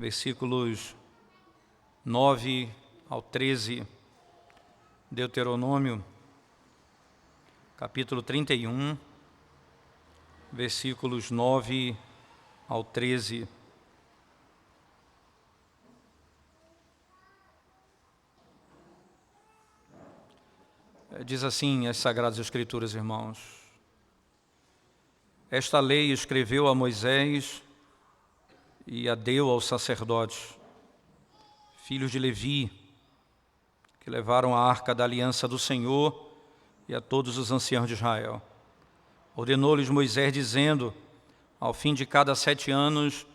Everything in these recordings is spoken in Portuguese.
versículos 9 ao 13, Deuteronômio, capítulo 31, versículos 9 ao 13. Diz assim as Sagradas Escrituras, irmãos: Esta lei escreveu a Moisés e a deu aos sacerdotes, filhos de Levi, que levaram a arca da aliança do Senhor, e a todos os anciãos de Israel. Ordenou-lhes Moisés, dizendo: ao fim de cada 7 anos,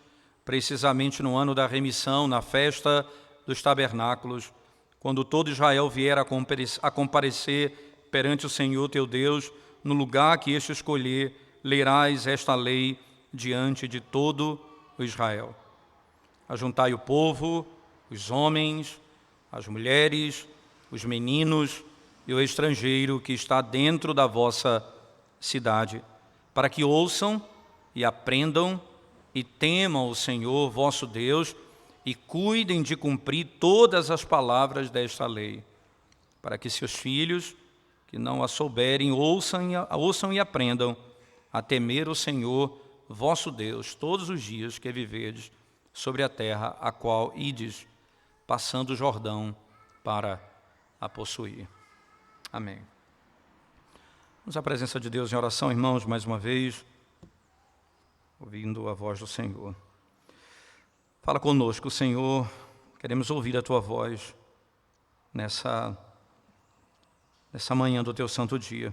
precisamente no ano da remissão, na festa dos tabernáculos, quando todo Israel vier a comparecer perante o Senhor teu Deus, no lugar que este escolher, lerás esta lei diante de todo o Israel. Ajuntai o povo, os homens, as mulheres, os meninos e o estrangeiro que está dentro da vossa cidade, para que ouçam e aprendam e temam o Senhor vosso Deus e cuidem de cumprir todas as palavras desta lei, para que seus filhos, que não a souberem, ouçam e aprendam a temer o Senhor vosso Deus todos os dias que viverdes sobre a terra a qual ides, passando o Jordão para a possuir. Amém. Vamos à presença de Deus em oração, irmãos, mais uma vez, ouvindo a voz do Senhor. Fala conosco, Senhor, queremos ouvir a Tua voz nessa manhã do Teu santo dia.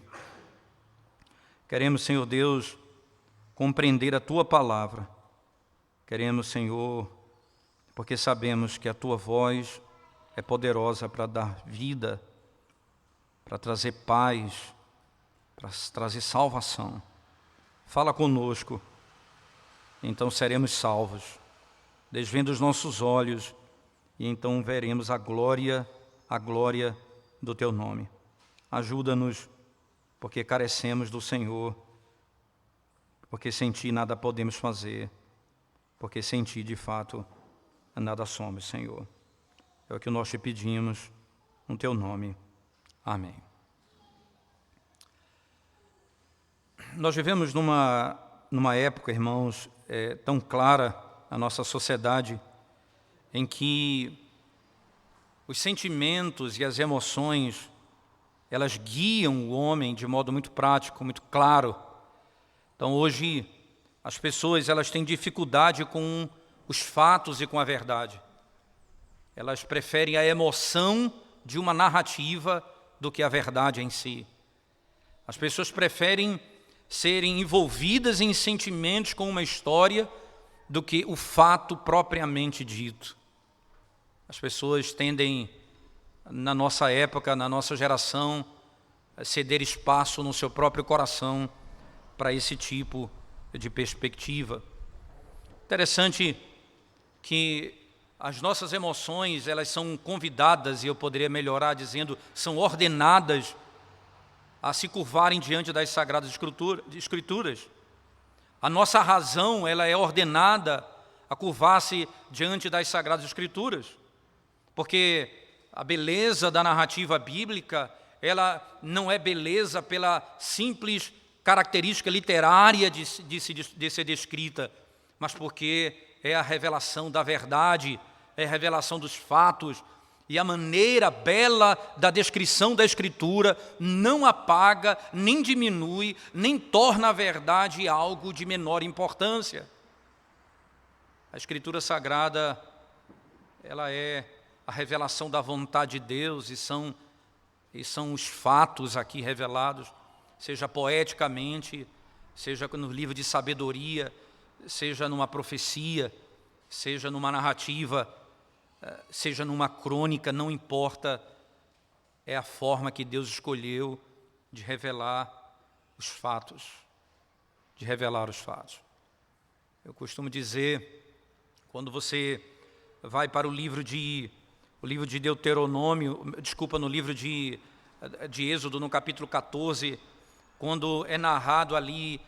Queremos, Senhor Deus, compreender a Tua palavra. Queremos, Senhor, porque sabemos que a Tua voz é poderosa para dar vida, para trazer paz, para trazer salvação. Fala conosco, então seremos salvos. Desvenda os nossos olhos e então veremos a glória do Teu nome. Ajuda-nos, porque carecemos do Senhor, porque sem Ti nada podemos fazer, porque sem Ti, de fato, nada somos, Senhor. É o que nós Te pedimos, no Teu nome. Amém. Nós vivemos numa época, irmãos, tão clara na nossa sociedade, em que os sentimentos e as emoções, elas guiam o homem de modo muito prático, muito claro. Então, hoje, as pessoas elas têm dificuldade com os fatos e com a verdade. Elas preferem a emoção de uma narrativa do que a verdade em si. As pessoas preferem serem envolvidas em sentimentos com uma história do que o fato propriamente dito. As pessoas tendem, na nossa época, na nossa geração, a ceder espaço no seu próprio coração para esse tipo de perspectiva. Interessante que as nossas emoções, elas são convidadas, e eu poderia melhorar dizendo, são ordenadas a se curvarem diante das Sagradas Escrituras. A nossa razão, ela é ordenada a curvar-se diante das Sagradas Escrituras, porque a beleza da narrativa bíblica, ela não é beleza pela simples característica literária de ser descrita, mas porque é a revelação da verdade, é a revelação dos fatos, e a maneira bela da descrição da Escritura não apaga, nem diminui, nem torna a verdade algo de menor importância. A Escritura Sagrada, ela é a revelação da vontade de Deus, e são os fatos aqui revelados, seja poeticamente, seja no livro de sabedoria, seja numa profecia, seja numa narrativa, seja numa crônica, não importa, é a forma que Deus escolheu de revelar os fatos, Eu costumo dizer, quando você vai para o livro de Deuteronômio, no livro de Êxodo, no capítulo 14, quando é narrado ali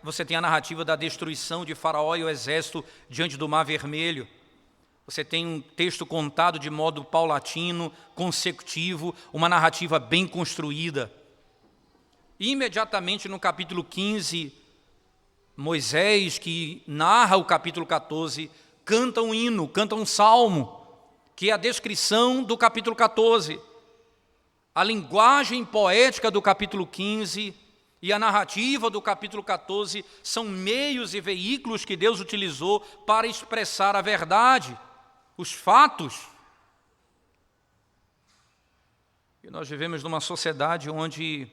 você tem a narrativa da destruição de Faraó e o exército diante do Mar Vermelho. Você tem um texto contado de modo paulatino, consecutivo, uma narrativa bem construída. Imediatamente no capítulo 15, Moisés, que narra o capítulo 14, canta um hino, canta um salmo, que é a descrição do capítulo 14. A linguagem poética do capítulo 15 e a narrativa do capítulo 14 são meios e veículos que Deus utilizou para expressar a verdade, os fatos. E nós vivemos numa sociedade onde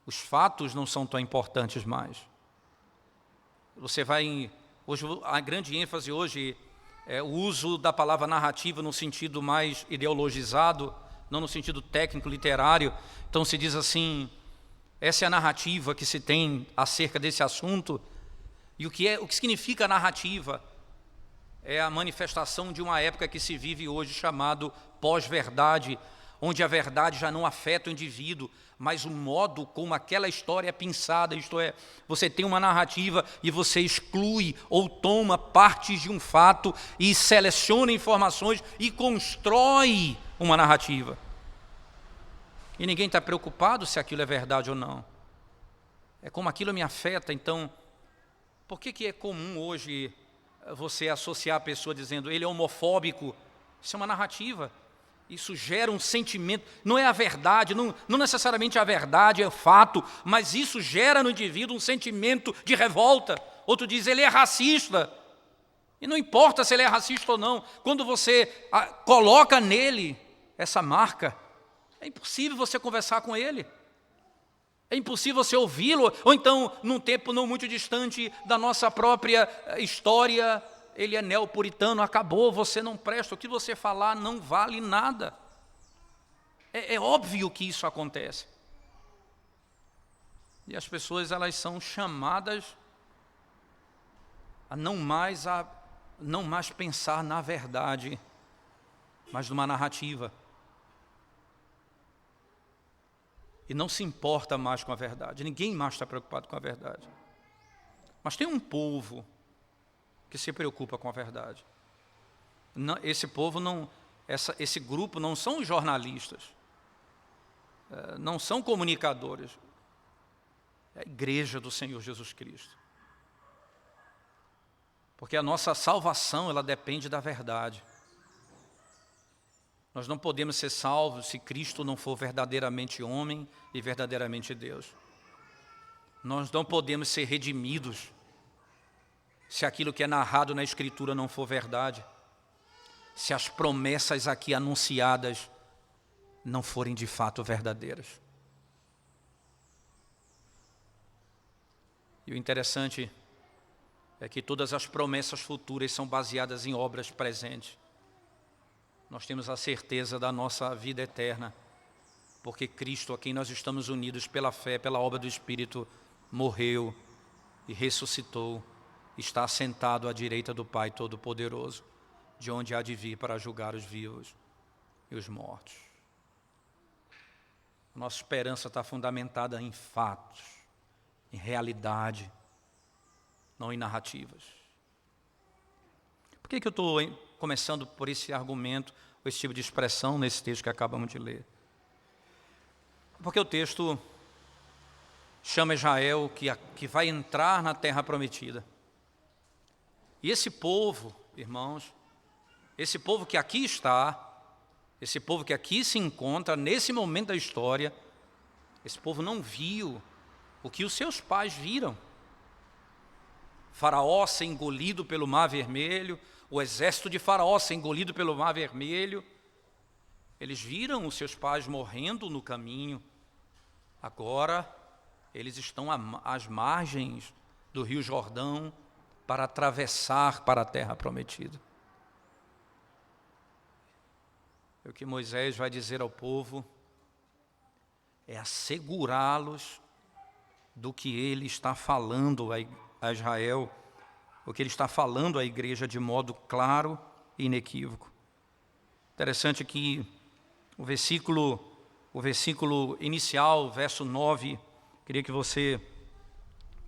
os fatos não são tão importantes mais. Hoje a grande ênfase hoje é o uso da palavra narrativa no sentido mais ideologizado, não no sentido técnico, literário. Então se diz assim, essa é a narrativa que se tem acerca desse assunto. E o que significa narrativa? É a manifestação de uma época que se vive hoje chamado pós-verdade, onde a verdade já não afeta o indivíduo, mas o modo como aquela história é pensada, isto é, você tem uma narrativa e você exclui ou toma partes de um fato e seleciona informações e constrói uma narrativa. E ninguém está preocupado se aquilo é verdade ou não. É como aquilo me afeta. Então, por que é comum hoje você associar a pessoa dizendo ele é homofóbico? Isso é uma narrativa. Isso gera um sentimento, não é a verdade, não necessariamente a verdade é fato, mas isso gera no indivíduo um sentimento de revolta. Outro diz, ele é racista. E não importa se ele é racista ou não, quando você coloca nele essa marca, é impossível você conversar com ele. É impossível você ouvi-lo, ou então, num tempo não muito distante da nossa própria história, ele é neopuritano, acabou, você não presta, o que você falar não vale nada. É óbvio que isso acontece. E as pessoas, elas são chamadas a não mais pensar na verdade, mas numa narrativa. E não se importa mais com a verdade, ninguém mais está preocupado com a verdade. Mas tem um povo que se preocupa com a verdade. Esse povo esse grupo não são jornalistas, não são comunicadores, é a igreja do Senhor Jesus Cristo. Porque a nossa salvação, ela depende da verdade. Nós não podemos ser salvos se Cristo não for verdadeiramente homem e verdadeiramente Deus. Nós não podemos ser redimidos se aquilo que é narrado na Escritura não for verdade, se as promessas aqui anunciadas não forem de fato verdadeiras. E o interessante é que todas as promessas futuras são baseadas em obras presentes. Nós temos a certeza da nossa vida eterna, porque Cristo, a quem nós estamos unidos pela fé, pela obra do Espírito, morreu e ressuscitou, está assentado à direita do Pai Todo-Poderoso, de onde há de vir para julgar os vivos e os mortos. Nossa esperança está fundamentada em fatos, em realidade, não em narrativas. Por que eu estou começando por esse argumento, ou esse tipo de expressão nesse texto que acabamos de ler? Porque o texto chama Israel que vai entrar na terra prometida. E esse povo, irmãos, esse povo que aqui está, esse povo que aqui se encontra, nesse momento da história, esse povo não viu o que os seus pais viram. Faraó ser engolido pelo Mar Vermelho, o exército de Faraó ser engolido pelo Mar Vermelho. Eles viram os seus pais morrendo no caminho. Agora, eles estão às margens do Rio Jordão para atravessar para a terra prometida. O que Moisés vai dizer ao povo é assegurá-los do que ele está falando a Israel, o que ele está falando à igreja de modo claro e inequívoco. Interessante que o versículo inicial, verso 9, queria que você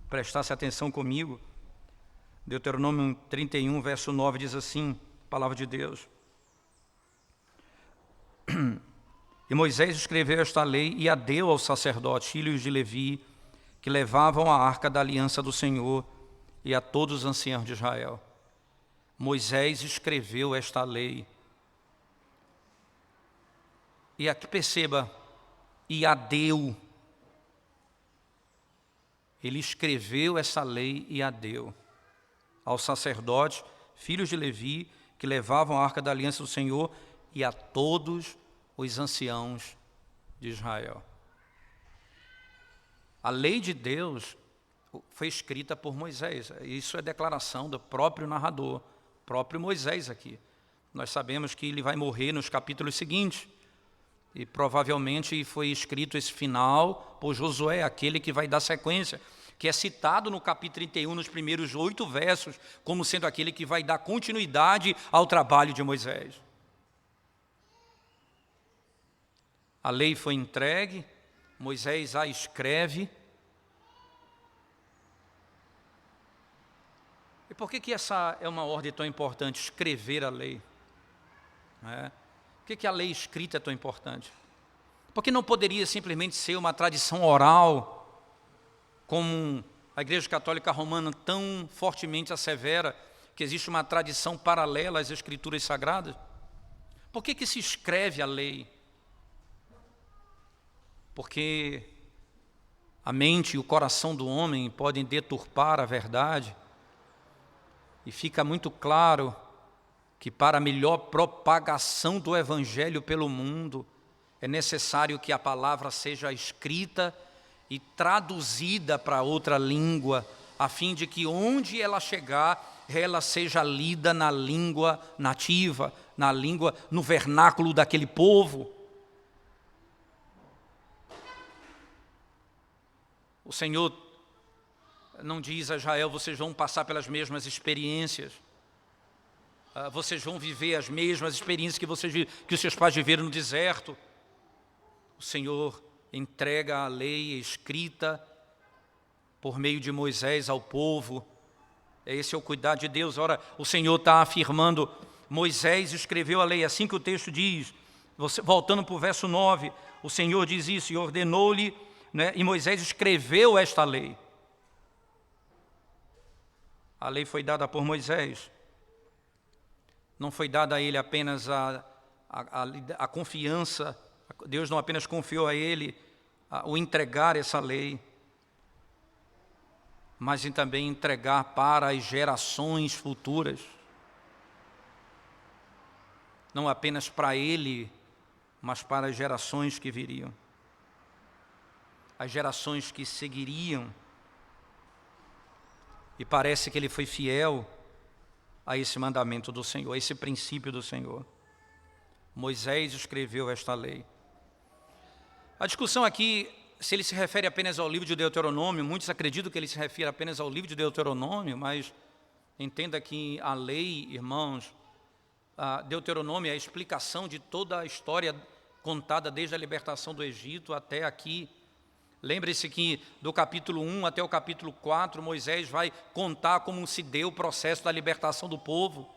prestasse atenção comigo. Deuteronômio 31, verso 9 diz assim, palavra de Deus. E Moisés escreveu esta lei e a deu aos sacerdotes, filhos de Levi, que levavam a arca da aliança do Senhor, e a todos os anciãos de Israel. Moisés escreveu esta lei. E aqui perceba, e a deu. Ele escreveu essa lei e a deu aos sacerdotes, filhos de Levi, que levavam a arca da aliança do Senhor, e a todos os anciãos de Israel. A lei de Deus foi escrita por Moisés. Isso é declaração do próprio narrador, próprio Moisés aqui. Nós sabemos que ele vai morrer nos capítulos seguintes. E provavelmente foi escrito esse final por Josué, aquele que vai dar sequência, que é citado no capítulo 31, nos primeiros 8 versos, como sendo aquele que vai dar continuidade ao trabalho de Moisés. A lei foi entregue, Moisés a escreve. E por que essa é uma ordem tão importante, escrever a lei? Por que a lei escrita é tão importante? Porque não poderia simplesmente ser uma tradição oral, como a Igreja Católica Romana tão fortemente assevera, que existe uma tradição paralela às Escrituras Sagradas? Por que se escreve a lei? Porque a mente e o coração do homem podem deturpar a verdade, e fica muito claro que para a melhor propagação do Evangelho pelo mundo, é necessário que a palavra seja escrita e traduzida para outra língua, a fim de que onde ela chegar, ela seja lida na língua nativa, na língua, no vernáculo daquele povo. O Senhor não diz a Israel, vocês vão passar pelas mesmas experiências, vocês vão viver as mesmas experiências que os seus pais viveram no deserto. O Senhor entrega a lei escrita por meio de Moisés ao povo. Esse é o cuidado de Deus. Ora, o Senhor está afirmando, Moisés escreveu a lei, assim que o texto diz, voltando para o verso 9, o Senhor diz isso, e ordenou-lhe, né, e Moisés escreveu esta lei. A lei foi dada por Moisés. Não foi dada a ele apenas a confiança, Deus não apenas confiou a ele o entregar essa lei, mas em também entregar para as gerações futuras. Não apenas para ele, mas para as gerações que viriam. As gerações que seguiriam. E parece que ele foi fiel a esse mandamento do Senhor, a esse princípio do Senhor. Moisés escreveu esta lei. A discussão aqui, se ele se refere apenas ao livro de Deuteronômio, muitos acreditam que ele se refere apenas ao livro de Deuteronômio, mas entenda que a lei, irmãos, a Deuteronômio é a explicação de toda a história contada desde a libertação do Egito até aqui. Lembre-se que do capítulo 1 até o capítulo 4, Moisés vai contar como se deu o processo da libertação do povo.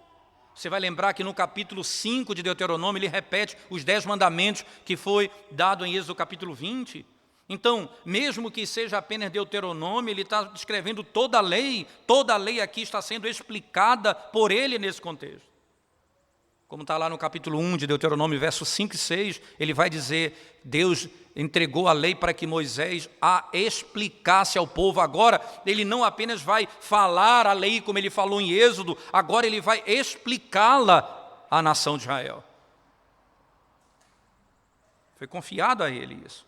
Você vai lembrar que no capítulo 5 de Deuteronômio, ele repete os 10 mandamentos que foi dado em Êxodo capítulo 20. Então, mesmo que seja apenas Deuteronômio, ele está descrevendo toda a lei aqui está sendo explicada por ele nesse contexto. Como está lá no capítulo 1 de Deuteronômio, versos 5 e 6, ele vai dizer, Deus entregou a lei para que Moisés a explicasse ao povo. Agora, ele não apenas vai falar a lei como ele falou em Êxodo, agora ele vai explicá-la à nação de Israel. Foi confiado a ele isso.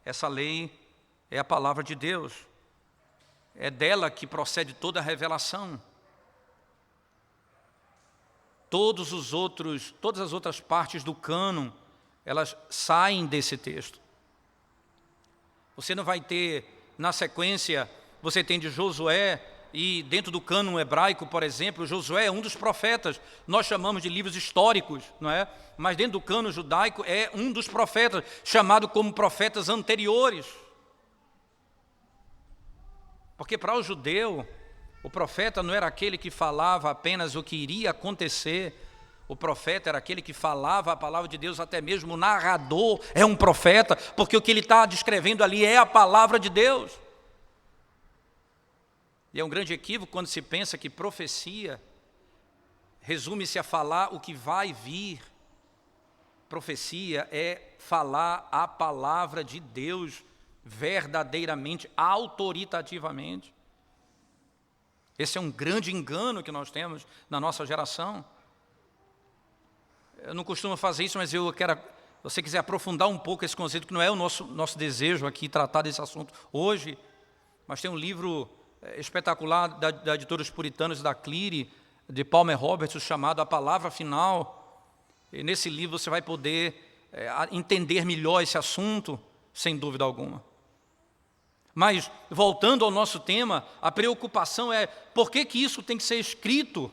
Essa lei é a palavra de Deus. É dela que procede toda a revelação. Todas as outras partes do cânon, elas saem desse texto. Você não vai ter, na sequência, você tem de Josué, e dentro do cânon hebraico, por exemplo, Josué é um dos profetas. Nós chamamos de livros históricos, não é? Mas dentro do cânon judaico é um dos profetas, chamado como profetas anteriores. Porque para o judeu, o profeta não era aquele que falava apenas o que iria acontecer. O profeta era aquele que falava a palavra de Deus, até mesmo o narrador é um profeta, porque o que ele está descrevendo ali é a palavra de Deus. E é um grande equívoco quando se pensa que profecia resume-se a falar o que vai vir. Profecia é falar a palavra de Deus verdadeiramente, autoritativamente. Esse é um grande engano que nós temos na nossa geração. Eu não costumo fazer isso, mas eu quero, se você quiser aprofundar um pouco esse conceito, que não é o nosso desejo aqui tratar desse assunto hoje, mas tem um livro espetacular da editora Os Puritanos da Cleary, de Palmer Roberts, chamado A Palavra Final. E nesse livro você vai poder entender melhor esse assunto, sem dúvida alguma. Mas, voltando ao nosso tema, a preocupação é, por que isso tem que ser escrito?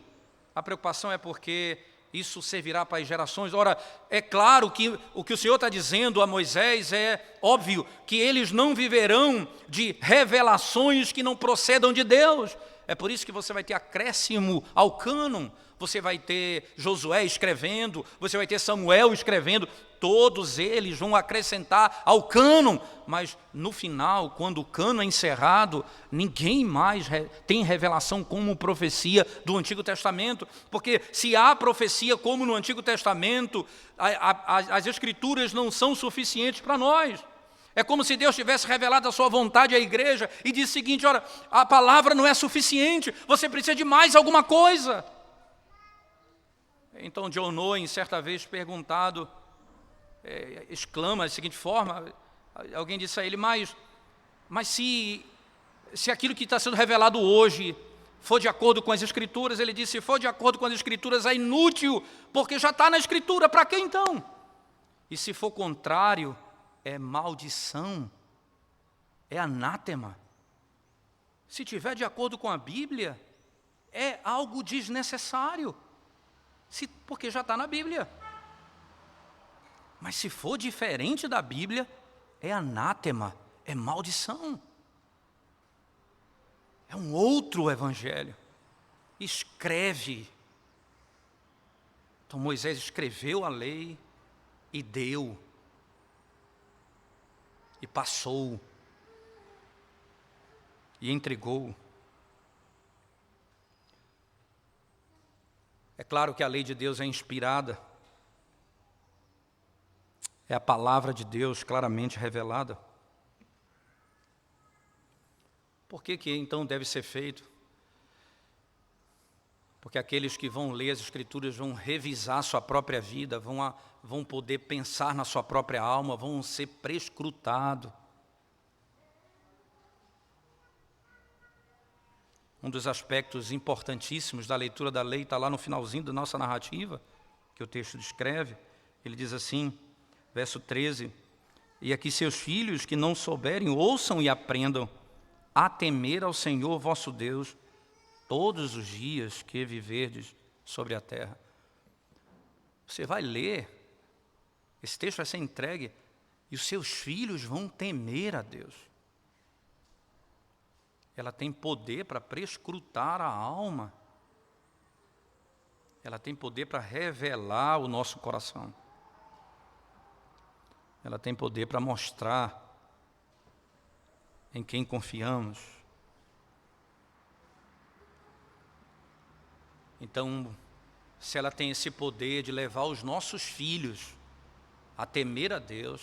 A preocupação é porque isso servirá para as gerações. Ora, é claro que o que o Senhor está dizendo a Moisés é óbvio, que eles não viverão de revelações que não procedam de Deus. É por isso que você vai ter acréscimo ao cânon, você vai ter Josué escrevendo, você vai ter Samuel escrevendo, todos eles vão acrescentar ao cânon, mas no final, quando o cânon é encerrado, ninguém mais tem revelação como profecia do Antigo Testamento, porque se há profecia como no Antigo Testamento, as Escrituras não são suficientes para nós. É como se Deus tivesse revelado a sua vontade à igreja e disse o seguinte: olha, a palavra não é suficiente, você precisa de mais alguma coisa. Então John Owen, certa vez perguntado, exclama da seguinte forma, alguém disse a ele, mas se aquilo que está sendo revelado hoje for de acordo com as Escrituras, ele disse, se for de acordo com as Escrituras é inútil, porque já está na Escritura, para que então? E se for contrário, é maldição, é anátema. Se tiver de acordo com a Bíblia, é algo desnecessário, porque já está na Bíblia. Mas se for diferente da Bíblia, é anátema, é maldição. É um outro evangelho. Escreve. Então Moisés escreveu a lei e deu. E passou. E entregou. É claro que a lei de Deus é inspirada. É a palavra de Deus claramente revelada. Por que então deve ser feito? Porque aqueles que vão ler as Escrituras vão revisar sua própria vida, vão poder pensar na sua própria alma, vão ser prescrutados. Um dos aspectos importantíssimos da leitura da lei está lá no finalzinho da nossa narrativa, que o texto descreve. Ele diz assim, verso 13, e aqui seus filhos que não souberem, ouçam e aprendam a temer ao Senhor vosso Deus todos os dias que viverdes sobre a terra. Você vai ler, esse texto vai ser entregue, e os seus filhos vão temer a Deus. Ela tem poder para prescrutar a alma. Ela tem poder para revelar o nosso coração. Ela tem poder para mostrar em quem confiamos. Então, se ela tem esse poder de levar os nossos filhos a temer a Deus,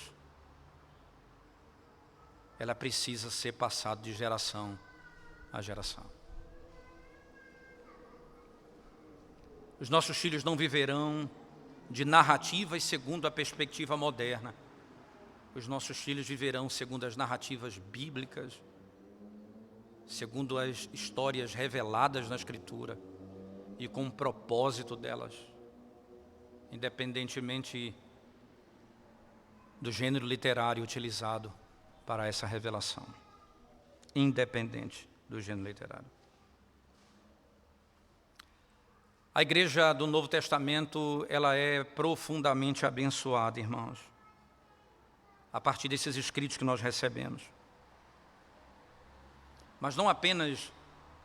ela precisa ser passada de geração a geração. Os nossos filhos não viverão de narrativas segundo a perspectiva moderna. Os nossos filhos viverão segundo as narrativas bíblicas, segundo as histórias reveladas na Escritura e com o propósito delas, independentemente do gênero literário utilizado para essa revelação. Independente do gênero literário. A igreja do Novo Testamento, ela é profundamente abençoada, irmãos, a partir desses escritos que nós recebemos. mas não apenas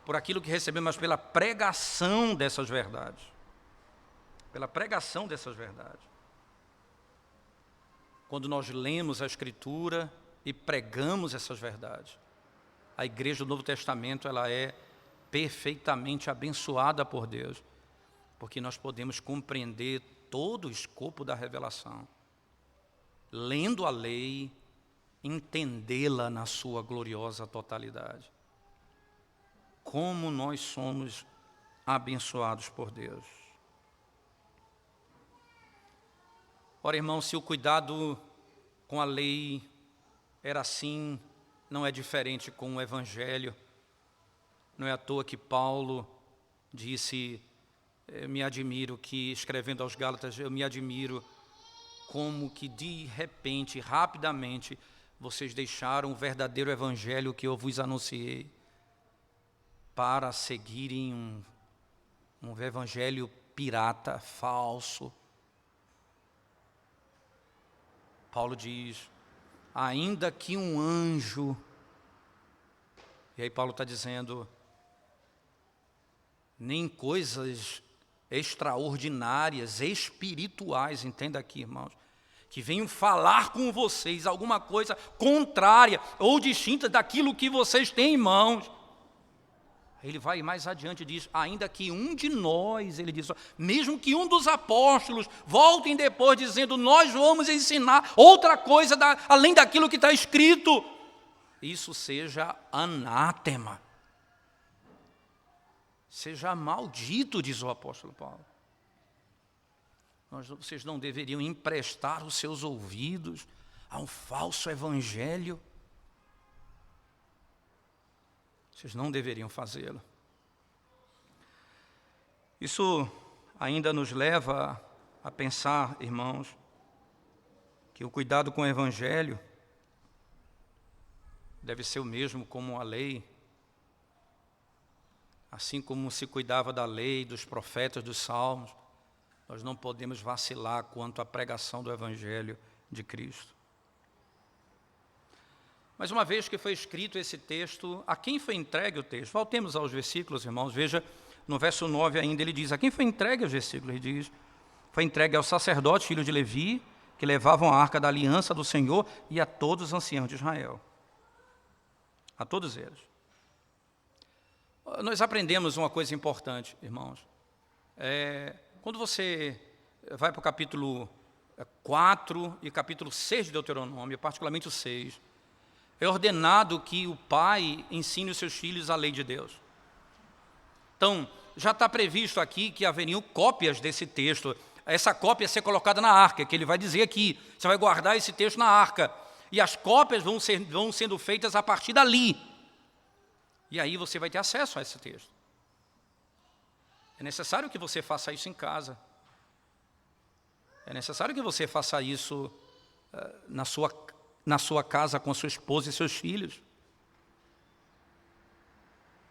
por aquilo que recebemos, mas pela pregação dessas verdades. Pela pregação dessas verdades. Quando nós lemos a Escritura e pregamos essas verdades, a igreja do Novo Testamento ela é perfeitamente abençoada por Deus, porque nós podemos compreender todo o escopo da revelação, lendo a lei, entendê-la na sua gloriosa totalidade. Como nós somos abençoados por Deus. Ora, irmão, se o cuidado com a lei era assim, não é diferente com o Evangelho. Não é à toa que Paulo disse, eu me admiro que, escrevendo aos Gálatas, eu me admiro como que de repente, rapidamente, vocês deixaram o verdadeiro Evangelho que eu vos anunciei para seguirem um Evangelho pirata, falso. Paulo diz, ainda que um anjo, e aí Paulo está dizendo, nem coisas extraordinárias, espirituais, entenda aqui, irmãos, que venham falar com vocês alguma coisa contrária ou distinta daquilo que vocês têm em mãos. Ele vai mais adiante e diz, ainda que um de nós, ele diz, mesmo que um dos apóstolos voltem depois dizendo, nós vamos ensinar outra coisa além daquilo que está escrito, isso seja anátema, seja maldito, diz o apóstolo Paulo. Vocês não deveriam emprestar os seus ouvidos a um falso evangelho. Vocês não deveriam fazê-lo. Isso ainda nos leva a pensar, irmãos, que o cuidado com o Evangelho deve ser o mesmo como a lei. Assim como se cuidava da lei, dos profetas, dos salmos, nós não podemos vacilar quanto à pregação do Evangelho de Cristo. Mas uma vez que foi escrito esse texto, a quem foi entregue o texto? Voltemos aos versículos, irmãos. Veja, no verso 9 ainda ele diz, a quem foi entregue os versículos? Ele diz, foi entregue aos sacerdotes, filhos de Levi, que levavam a arca da aliança do Senhor, e a todos os anciãos de Israel. A todos eles. Nós aprendemos uma coisa importante, irmãos. Quando você vai para o capítulo 4 e capítulo 6 de Deuteronômio, particularmente o 6, é ordenado que o pai ensine os seus filhos a lei de Deus. Então, já está previsto aqui que haveriam cópias desse texto. Essa cópia ser colocada na arca, que ele vai dizer aqui. Você vai guardar esse texto na arca. E as cópias vão sendo feitas a partir dali. E aí você vai ter acesso a esse texto. É necessário que você faça isso em casa. É necessário que você faça isso na sua casa com a sua esposa e seus filhos.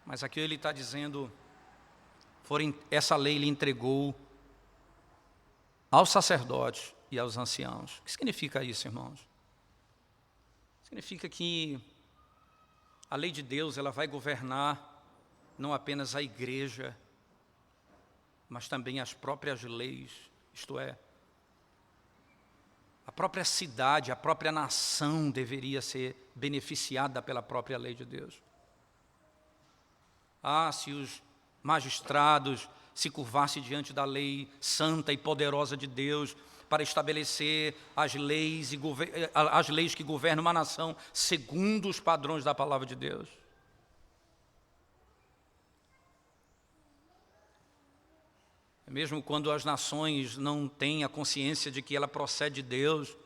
Mas aqui ele está dizendo, essa lei ele entregou aos sacerdotes e aos anciãos. O que significa isso, irmãos? Significa que a lei de Deus ela vai governar não apenas a igreja, mas também as próprias leis, isto é, a própria cidade, a própria nação deveria ser beneficiada pela própria lei de Deus. Se os magistrados se curvassem diante da lei santa e poderosa de Deus para estabelecer as leis que governam uma nação segundo os padrões da palavra de Deus. Mesmo quando as nações não têm a consciência de que ela procede de Deus,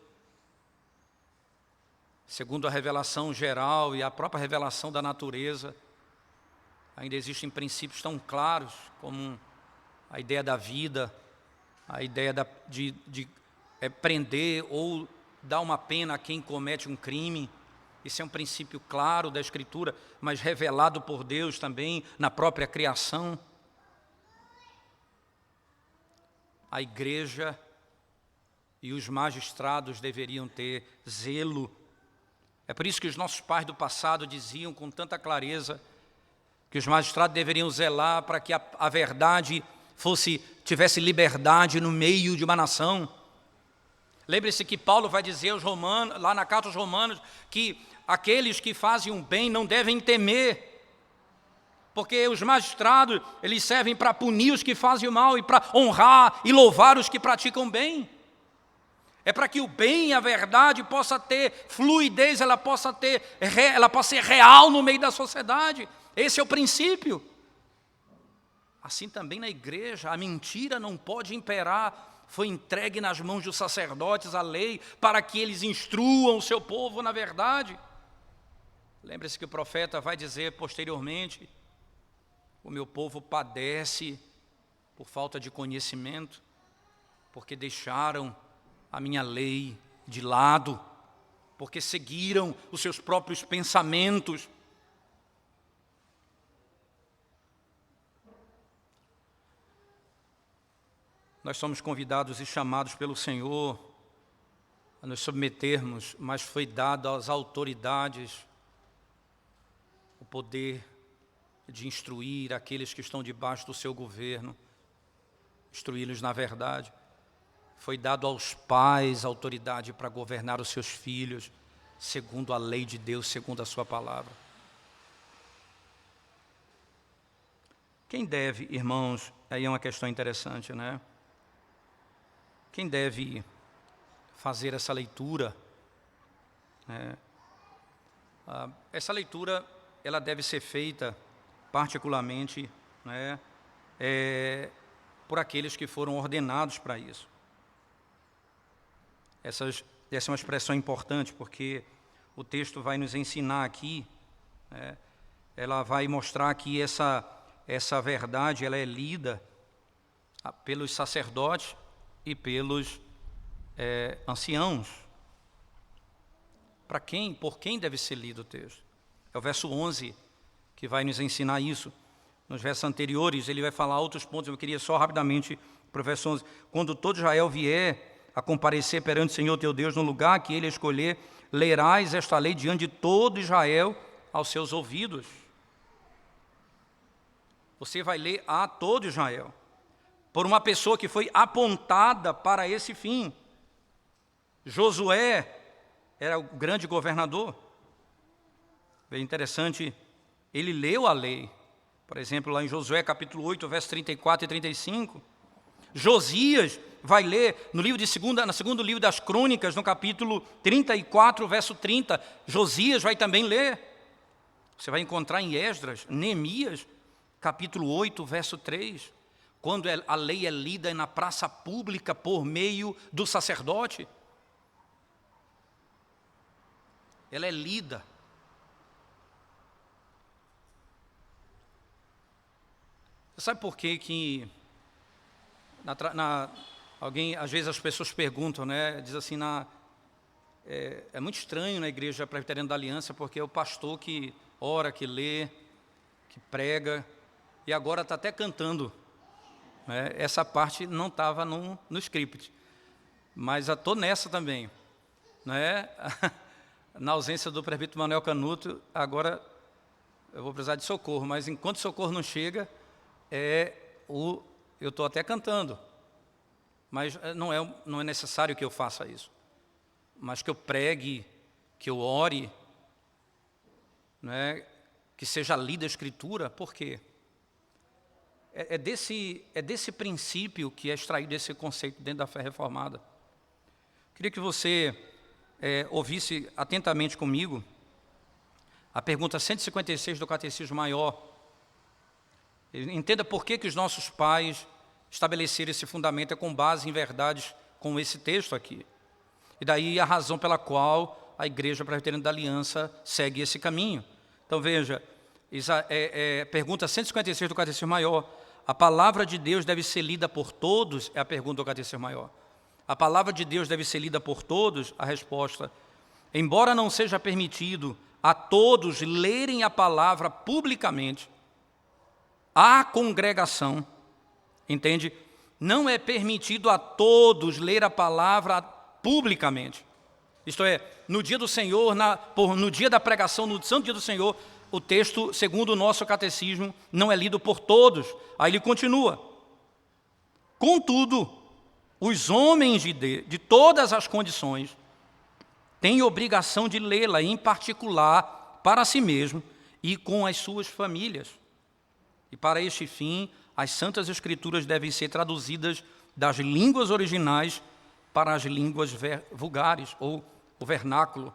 segundo a revelação geral e a própria revelação da natureza, ainda existem princípios tão claros como a ideia da vida, a ideia de prender ou dar uma pena a quem comete um crime. Isso é um princípio claro da Escritura, mas revelado por Deus também na própria criação. A igreja e os magistrados deveriam ter zelo É por isso que os nossos pais do passado diziam com tanta clareza que os magistrados deveriam zelar para que a verdade tivesse liberdade no meio de uma nação. Lembre-se que Paulo vai dizer aos romanos, lá na carta aos Romanos, que aqueles que fazem o bem não devem temer, porque os magistrados, eles servem para punir os que fazem o mal e para honrar e louvar os que praticam bem. É para que o bem e a verdade possa ter fluidez, ela possa ser real no meio da sociedade. Esse é o princípio. Assim também na igreja, a mentira não pode imperar. Foi entregue nas mãos dos sacerdotes a lei para que eles instruam o seu povo na verdade. Lembre-se que o profeta vai dizer posteriormente: o meu povo padece por falta de conhecimento, porque deixaram a minha lei de lado, porque seguiram os seus próprios pensamentos. Nós somos convidados e chamados pelo Senhor a nos submetermos, mas foi dado às autoridades o poder de instruir aqueles que estão debaixo do seu governo, instruí-los na verdade. Foi dado aos pais a autoridade para governar os seus filhos, segundo a lei de Deus, segundo a sua palavra. Quem deve, irmãos, aí é uma questão interessante, né? Quem deve fazer essa leitura? Essa leitura, ela deve ser feita particularmente, por aqueles que foram ordenados para isso. Essa é uma expressão importante, porque o texto vai nos ensinar aqui, ela vai mostrar que essa verdade ela é lida pelos sacerdotes e pelos anciãos. Por quem deve ser lido o texto? É o verso 11 que vai nos ensinar isso. Nos versos anteriores ele vai falar outros pontos, eu queria só rapidamente para o verso 11. Quando todo Israel vier a comparecer perante o Senhor teu Deus no lugar que ele escolher, lerás esta lei diante de todo Israel aos seus ouvidos. Você vai ler a todo Israel, por uma pessoa que foi apontada para esse fim. Josué era o grande governador. Bem interessante, ele leu a lei. Por exemplo, lá em Josué capítulo 8, versos 34 e 35. Josias vai ler no segundo livro das Crônicas, no capítulo 34, verso 30. Josias vai também ler. Você vai encontrar em Esdras, Neemias, capítulo 8, verso 3. Quando a lei é lida na praça pública por meio do sacerdote. Ela é lida. Você sabe por que alguém, às vezes as pessoas perguntam, diz assim, é muito estranho na igreja presbiteriana da Aliança, porque é o pastor que ora, que lê, que prega, e agora está até cantando. Essa parte não estava no script, mas eu estou nessa também. Na ausência do presbítero Manuel Canuto, agora eu vou precisar de socorro, mas enquanto o socorro não chega, eu estou até cantando, mas não é necessário que eu faça isso, mas que eu pregue, que eu ore, que seja lida a Escritura. Por quê? É desse princípio que é extraído esse conceito dentro da fé reformada. Queria que você ouvisse atentamente comigo a pergunta 156 do Catecismo Maior. Entenda por que os nossos pais estabeleceram esse fundamento com base em verdades como esse texto aqui. E daí a razão pela qual a Igreja Presbiteriana da Aliança segue esse caminho. Então veja, pergunta 156 do Catecismo Maior. A palavra de Deus deve ser lida por todos? É a pergunta do Catecismo Maior. A palavra de Deus deve ser lida por todos? A resposta: embora não seja permitido a todos lerem a palavra publicamente, a congregação, entende? Não é permitido a todos ler a palavra publicamente. Isto é, no dia do Senhor, no dia da pregação, no santo dia do Senhor, o texto, segundo o nosso catecismo, não é lido por todos. Aí ele continua. Contudo, os homens de todas as condições têm obrigação de lê-la, em particular para si mesmo e com as suas famílias. E para este fim, as Santas Escrituras devem ser traduzidas das línguas originais para as línguas vulgares, ou o vernáculo.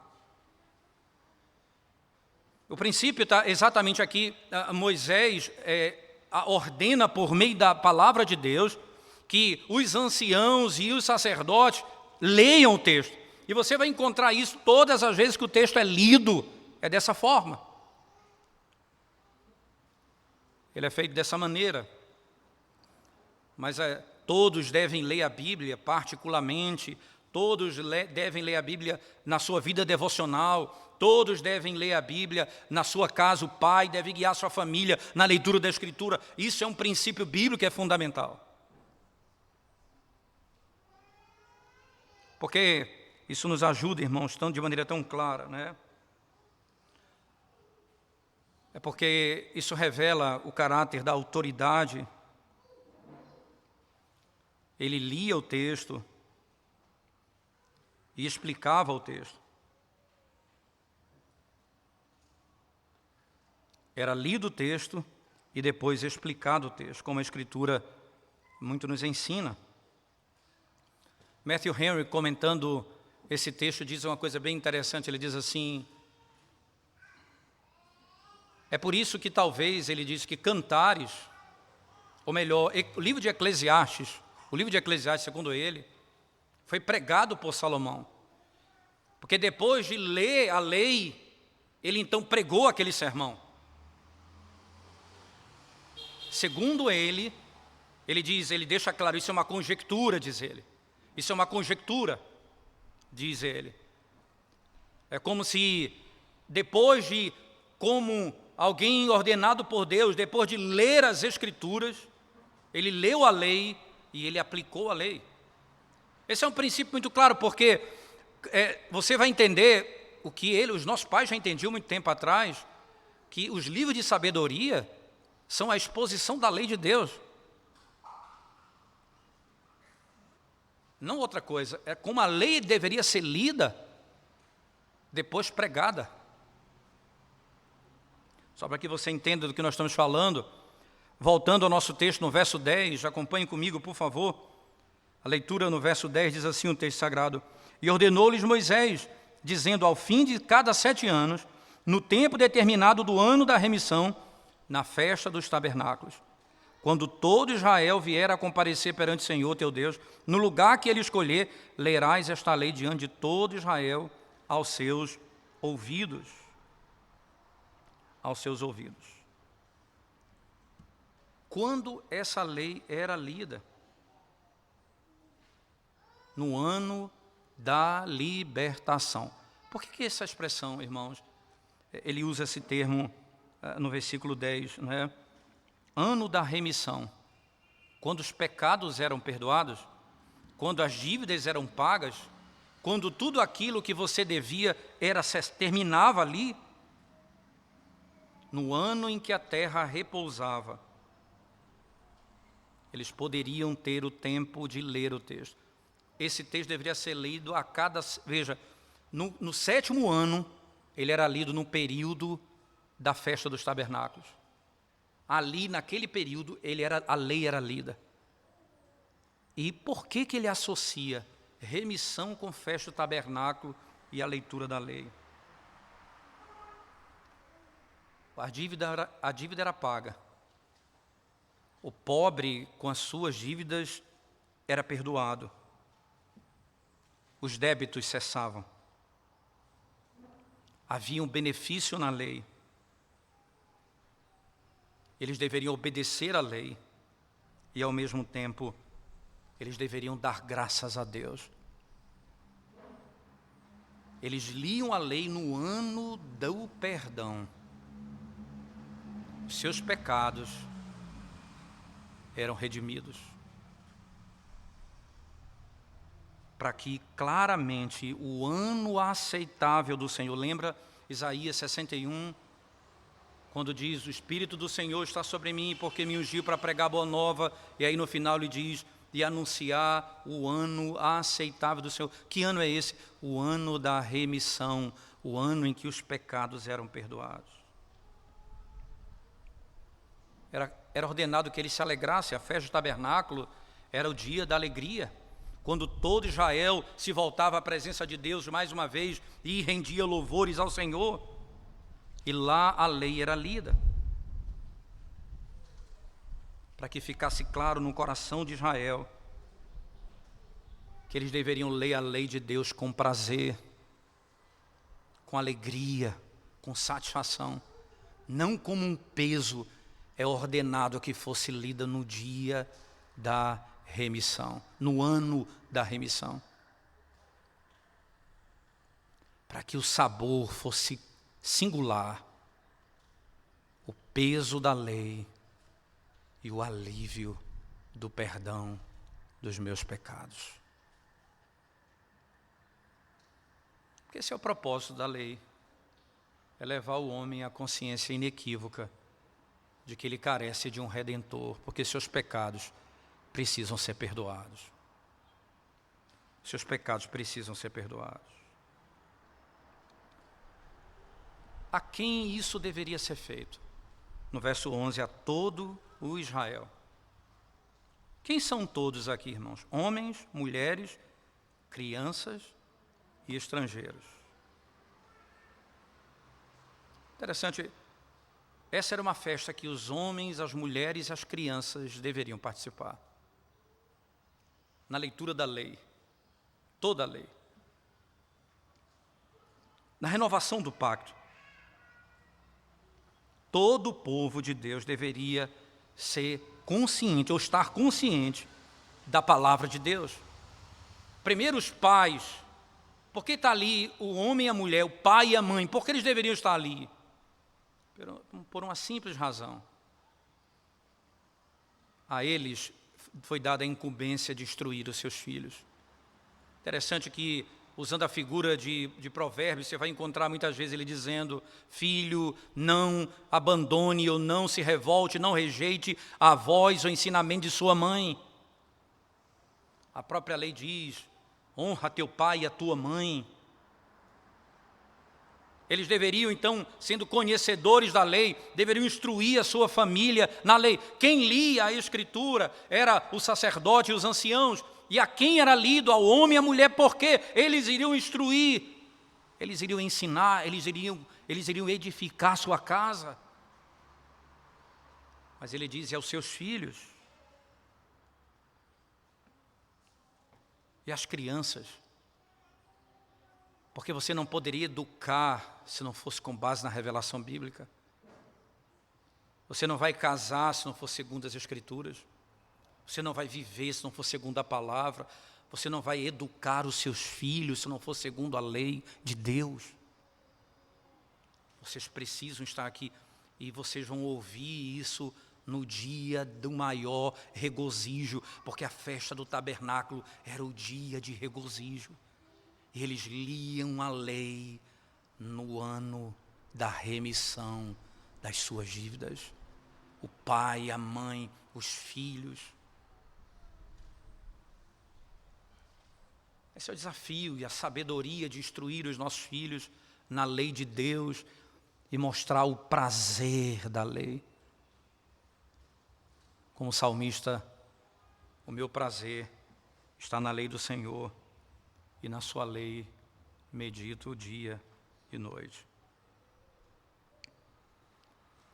O princípio está exatamente aqui. Moisés ordena, por meio da palavra de Deus, que os anciãos e os sacerdotes leiam o texto. E você vai encontrar isso todas as vezes que o texto é lido, é dessa forma. Ele é feito dessa maneira. Mas todos devem ler a Bíblia, particularmente, todos devem ler a Bíblia na sua vida devocional, todos devem ler a Bíblia na sua casa, o pai deve guiar sua família na leitura da Escritura. Isso é um princípio bíblico que é fundamental. Porque isso nos ajuda, irmãos, de maneira tão clara, né? É porque isso revela o caráter da autoridade. Ele lia o texto e explicava o texto. Era lido o texto e depois explicado o texto, como a Escritura muito nos ensina. Matthew Henry, comentando esse texto, diz uma coisa bem interessante. Ele diz assim: é por isso que talvez, ele diz que Cantares, ou melhor, o livro de Eclesiastes, segundo ele, foi pregado por Salomão. Porque depois de ler a lei, ele então pregou aquele sermão. Segundo ele diz, ele deixa claro, isso é uma conjectura, diz ele. Isso é uma conjectura, diz ele. É como se, depois de, como alguém ordenado por Deus, depois de ler as Escrituras, ele leu a lei e ele aplicou a lei. Esse é um princípio muito claro, porque você vai entender o que os nossos pais já entendiam muito tempo atrás, que os livros de sabedoria são a exposição da lei de Deus. Não outra coisa, é como a lei deveria ser lida, depois pregada. Só para que você entenda do que nós estamos falando, voltando ao nosso texto no verso 10, acompanhe comigo, por favor. A leitura no verso 10 diz assim, o texto sagrado: e ordenou-lhes Moisés, dizendo, ao fim de cada 7 anos, no tempo determinado do ano da remissão, na festa dos tabernáculos, quando todo Israel vier a comparecer perante o Senhor teu Deus, no lugar que ele escolher, lerás esta lei diante de todo Israel aos seus ouvidos. Aos seus ouvidos. Quando essa lei era lida? No ano da libertação. Por que essa expressão, irmãos, ele usa esse termo no versículo 10, né? Ano da remissão. Quando os pecados eram perdoados, quando as dívidas eram pagas, quando tudo aquilo que você devia terminava ali, no ano em que a terra repousava, eles poderiam ter o tempo de ler o texto. Esse texto deveria ser lido a cada... Veja, no 7º ano, ele era lido no período da festa dos tabernáculos. Ali, naquele período, a lei era lida. E por que ele associa remissão com festa do tabernáculo e a leitura da lei? A dívida era paga. O pobre, com as suas dívidas, era perdoado. Os débitos cessavam. Havia um benefício na lei. Eles deveriam obedecer à lei e, ao mesmo tempo, eles deveriam dar graças a Deus. Eles liam a lei no ano do perdão. Seus pecados eram redimidos. para que claramente o ano aceitável do Senhor, lembra Isaías 61, quando diz, o Espírito do Senhor está sobre mim, porque me ungiu para pregar boa nova, e aí no final ele diz, e anunciar o ano aceitável do Senhor. Que ano é esse? O ano da remissão, o ano em que os pecados eram perdoados. Era ordenado que ele se alegrasse, a festa do tabernáculo era o dia da alegria, quando todo Israel se voltava à presença de Deus mais uma vez e rendia louvores ao Senhor. E lá a lei era lida, para que ficasse claro no coração de Israel que eles deveriam ler a lei de Deus com prazer, com alegria, com satisfação, não como um peso. É ordenado que fosse lida no dia da remissão, no ano da remissão, para que o sabor fosse singular, o peso da lei e o alívio do perdão dos meus pecados. Porque esse é o propósito da lei, é levar o homem à consciência inequívoca de que ele carece de um Redentor, porque seus pecados precisam ser perdoados. Seus pecados precisam ser perdoados. A quem isso deveria ser feito? No verso 11, a todo o Israel. Quem são todos aqui, irmãos? Homens, mulheres, crianças e estrangeiros. Interessante, essa era uma festa que os homens, as mulheres e as crianças deveriam participar. Na leitura da lei, toda a lei. Na renovação do pacto, todo o povo de Deus deveria ser consciente, ou estar consciente da palavra de Deus. Primeiro os pais, por que está ali o homem e a mulher, o pai e a mãe? Por que eles deveriam estar ali? Por uma simples razão. A eles foi dada a incumbência de instruir os seus filhos. Interessante que, usando a figura de Provérbios, você vai encontrar muitas vezes ele dizendo, filho, não abandone ou não se revolte, não rejeite a voz ou ensinamento de sua mãe. A própria lei diz, honra teu pai e a tua mãe. Eles deveriam, então, sendo conhecedores da lei, deveriam instruir a sua família na lei. Quem lia a Escritura era o sacerdote e os anciãos, e a quem era lido, ao homem e à mulher, porque eles iriam instruir, eles iriam ensinar, eles iriam edificar a sua casa. Mas ele diz aos seus filhos e às crianças, porque você não poderia educar se não fosse com base na revelação bíblica. Você não vai casar se não for segundo as Escrituras. Você não vai viver se não for segundo a palavra. Você não vai educar os seus filhos se não for segundo a lei de Deus. Vocês precisam estar aqui e vocês vão ouvir isso no dia do maior regozijo, porque a festa do tabernáculo era o dia de regozijo. Eles liam a lei no ano da remissão das suas dívidas. O pai, a mãe, os filhos. Esse é o desafio e a sabedoria de instruir os nossos filhos na lei de Deus e mostrar o prazer da lei. Como salmista, o meu prazer está na lei do Senhor, e na sua lei medito dia e noite.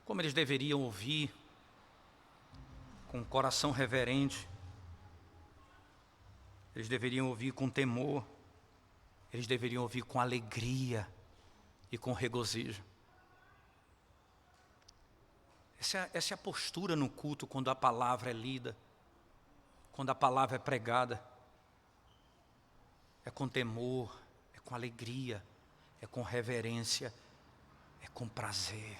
Como eles deveriam ouvir com um coração reverente, eles deveriam ouvir com temor, eles deveriam ouvir com alegria e com regozijo. Essa é a postura no culto quando a palavra é lida, quando a palavra é pregada. É com temor, é com alegria, é com reverência, é com prazer.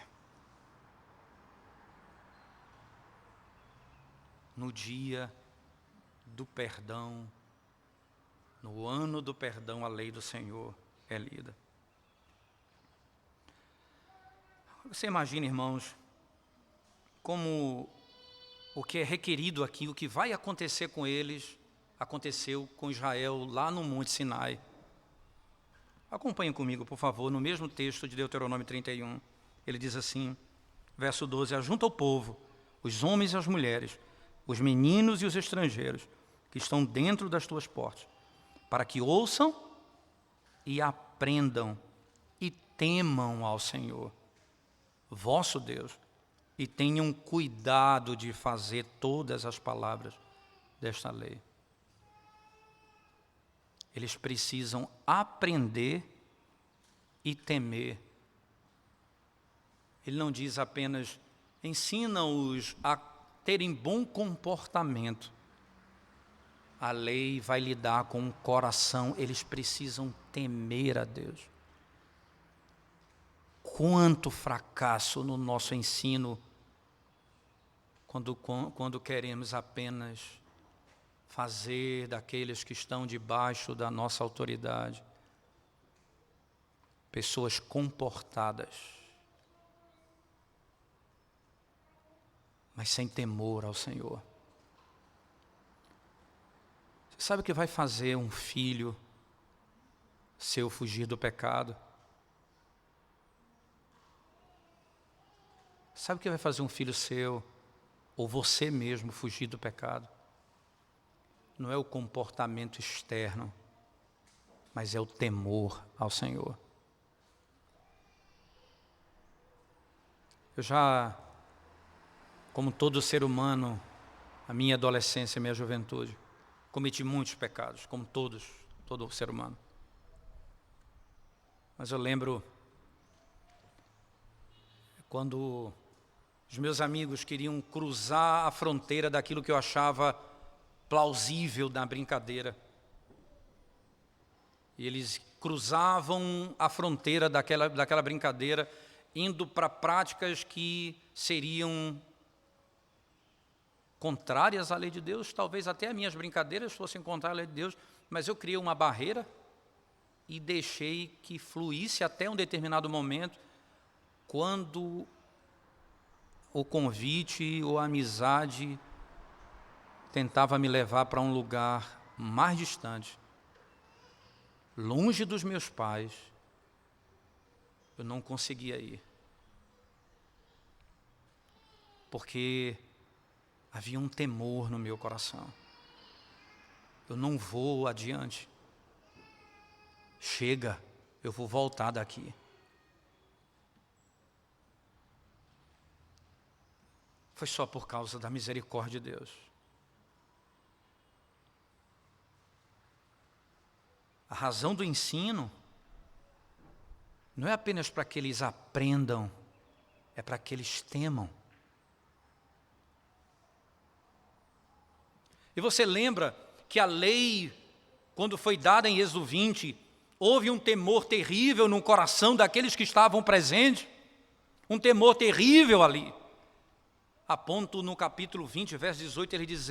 No dia do perdão No ano do perdão, a lei do Senhor é lida. Você imagina, irmãos, como o que é requerido aqui, o que vai acontecer com eles, aconteceu com Israel lá no Monte Sinai. Acompanhem comigo, por favor, no mesmo texto de Deuteronômio 31. Ele diz assim, verso 12: ajunta o povo, os homens e as mulheres, os meninos e os estrangeiros, que estão dentro das tuas portas, para que ouçam e aprendam e temam ao Senhor, vosso Deus, e tenham cuidado de fazer todas as palavras desta lei. Eles precisam aprender e temer. Ele não diz apenas, ensina-os a terem bom comportamento. A lei vai lidar com o coração, eles precisam temer a Deus. Quanto fracasso no nosso ensino, quando queremos apenas fazer daqueles que estão debaixo da nossa autoridade pessoas comportadas, mas sem temor ao Senhor. Você sabe o que vai fazer um filho seu fugir do pecado? Sabe o que vai fazer um filho seu, ou você mesmo, fugir do pecado? Não é o comportamento externo, mas é o temor ao Senhor. Eu já, como todo ser humano, a minha adolescência e minha juventude, cometi muitos pecados, como todo ser humano. Mas eu lembro quando os meus amigos queriam cruzar a fronteira daquilo que eu achava plausível na brincadeira. E eles cruzavam a fronteira daquela brincadeira, indo para práticas que seriam contrárias à lei de Deus. Talvez até as minhas brincadeiras fossem contrárias à lei de Deus, mas eu criei uma barreira e deixei que fluísse até um determinado momento, quando o convite ou a amizade tentava me levar para um lugar mais distante, longe dos meus pais. Eu não conseguia ir, porque havia um temor no meu coração. Eu não vou adiante. Chega, eu vou voltar daqui. Foi só por causa da misericórdia de Deus. A razão do ensino não é apenas para que eles aprendam, é para que eles temam. E você lembra que a lei, quando foi dada em Êxodo 20, houve um temor terrível no coração daqueles que estavam presentes? Um temor terrível ali. A ponto no capítulo 20, verso 18, eles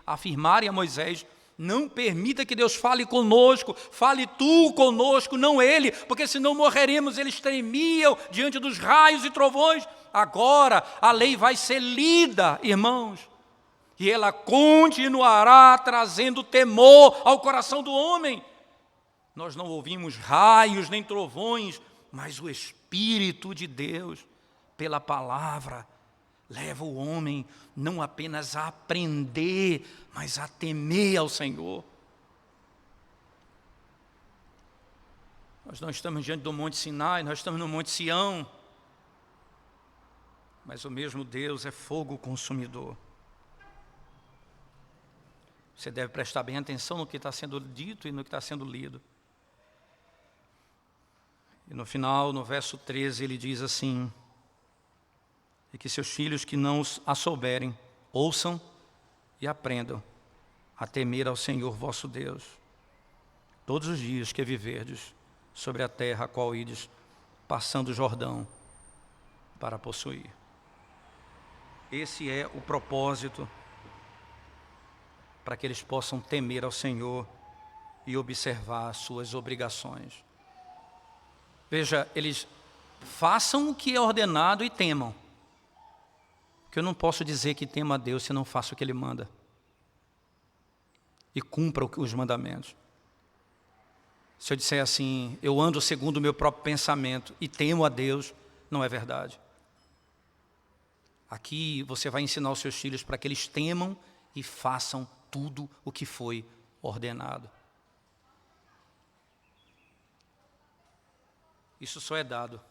afirmarem a Moisés: não permita que Deus fale conosco, fale tu conosco, não ele, porque senão morreremos. Eles tremiam diante dos raios e trovões. Agora a lei vai ser lida, irmãos, e ela continuará trazendo temor ao coração do homem. Nós não ouvimos raios nem trovões, mas o Espírito de Deus, pela palavra, leva o homem não apenas a aprender, mas a temer ao Senhor. Nós não estamos diante do Monte Sinai, nós estamos no Monte Sião. Mas o mesmo Deus é fogo consumidor. Você deve prestar bem atenção no que está sendo dito e no que está sendo lido. E no final, no verso 13, ele diz assim: e que seus filhos que não a souberem, ouçam e aprendam a temer ao Senhor vosso Deus, todos os dias que viverdes sobre a terra a qual ides, passando o Jordão para possuir. Esse é o propósito, para que eles possam temer ao Senhor e observar suas obrigações. Veja, eles façam o que é ordenado e temam. Porque eu não posso dizer que tema a Deus se não faço o que Ele manda. E cumpra os mandamentos. Se eu disser assim, eu ando segundo o meu próprio pensamento e temo a Deus, não é verdade. Aqui você vai ensinar os seus filhos para que eles temam e façam tudo o que foi ordenado. Isso só é dado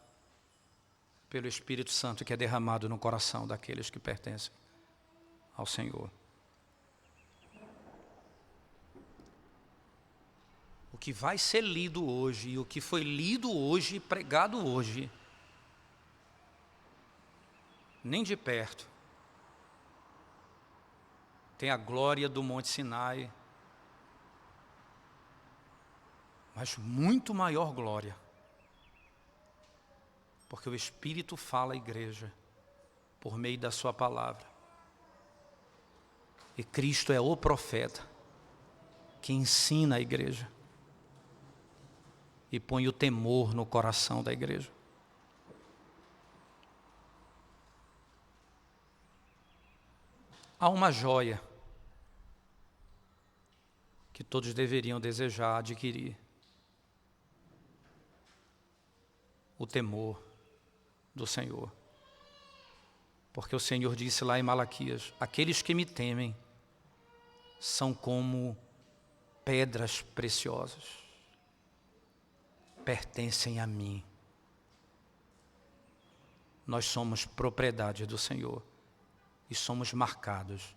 pelo Espírito Santo que é derramado no coração daqueles que pertencem ao Senhor. O que vai ser lido hoje e o que foi lido hoje, pregado hoje, nem de perto tem a glória do Monte Sinai, mas muito maior glória, porque o Espírito fala à igreja por meio da sua palavra. E Cristo é o profeta que ensina a igreja e põe o temor no coração da igreja. Há uma joia que todos deveriam desejar adquirir: o temor do Senhor. Porque o Senhor disse lá em Malaquias: aqueles que me temem são como pedras preciosas, pertencem a mim. Nós somos propriedade do Senhor e somos marcados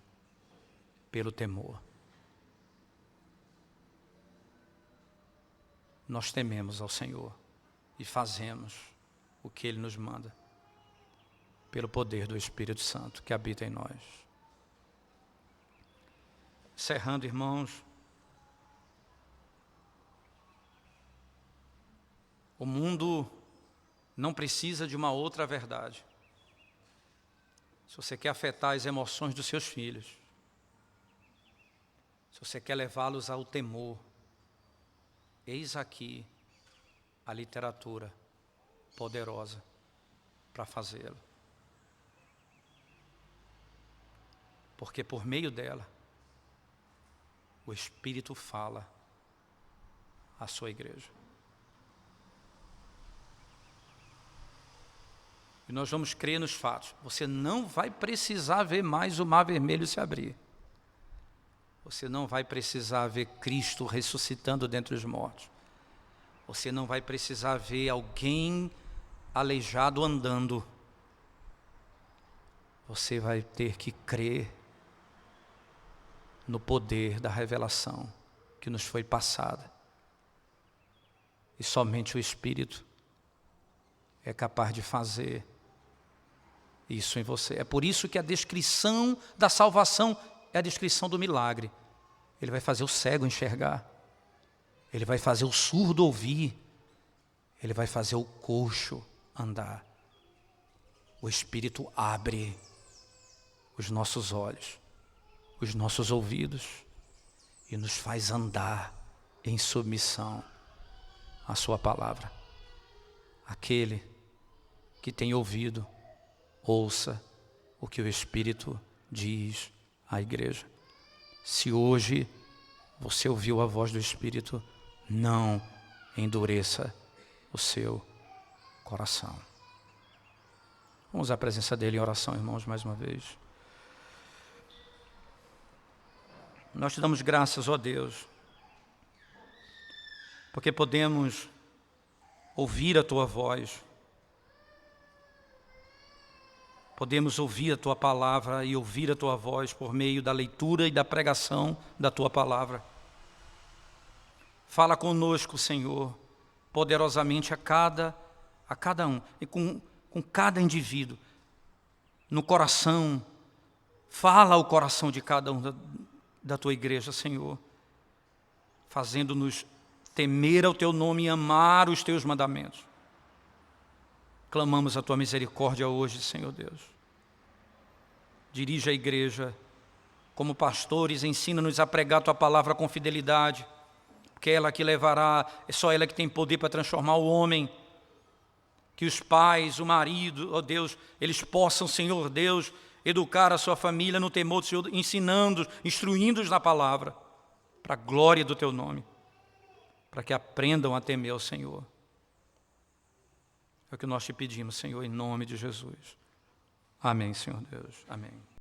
pelo temor. Nós tememos ao Senhor e fazemos o que Ele nos manda, pelo poder do Espírito Santo que habita em nós. Encerrando, irmãos, o mundo não precisa de uma outra verdade. Se você quer afetar as emoções dos seus filhos, se você quer levá-los ao temor, eis aqui a literatura poderosa para fazê-lo. Porque por meio dela, o Espírito fala à sua igreja. E nós vamos crer nos fatos. Você não vai precisar ver mais o mar vermelho se abrir. Você não vai precisar ver Cristo ressuscitando dentre os mortos. Você não vai precisar ver alguém aleijado andando. Você vai ter que crer no poder da revelação que nos foi passada. E somente o Espírito é capaz de fazer isso em você. É por isso que a descrição da salvação é a descrição do milagre. Ele vai fazer o cego enxergar. Ele vai fazer o surdo ouvir. Ele vai fazer o coxo andar. O Espírito abre os nossos olhos, os nossos ouvidos e nos faz andar em submissão à sua palavra. Aquele que tem ouvido, ouça o que o Espírito diz à igreja. Se hoje você ouviu a voz do Espírito, não endureça o seu coração. Vamos à presença dele em oração, irmãos, mais uma vez. Nós te damos graças, ó Deus, porque podemos ouvir a tua voz. Podemos ouvir a tua palavra e ouvir a tua voz por meio da leitura e da pregação da tua palavra. Fala conosco, Senhor, poderosamente a cada um e com cada indivíduo, no coração. Fala ao coração de cada um da tua igreja, Senhor, fazendo-nos temer ao teu nome e amar os teus mandamentos. Clamamos a tua misericórdia hoje, Senhor Deus. Dirige a igreja como pastores, ensina-nos a pregar a tua palavra com fidelidade, porque é ela que levará, é só ela que tem poder para transformar o homem. Que os pais, o marido, ó Deus, eles possam, Senhor Deus, educar a sua família no temor do Senhor, ensinando, instruindo-os na palavra, para a glória do Teu nome, para que aprendam a temer o Senhor. É o que nós te pedimos, Senhor, em nome de Jesus. Amém, Senhor Deus. Amém.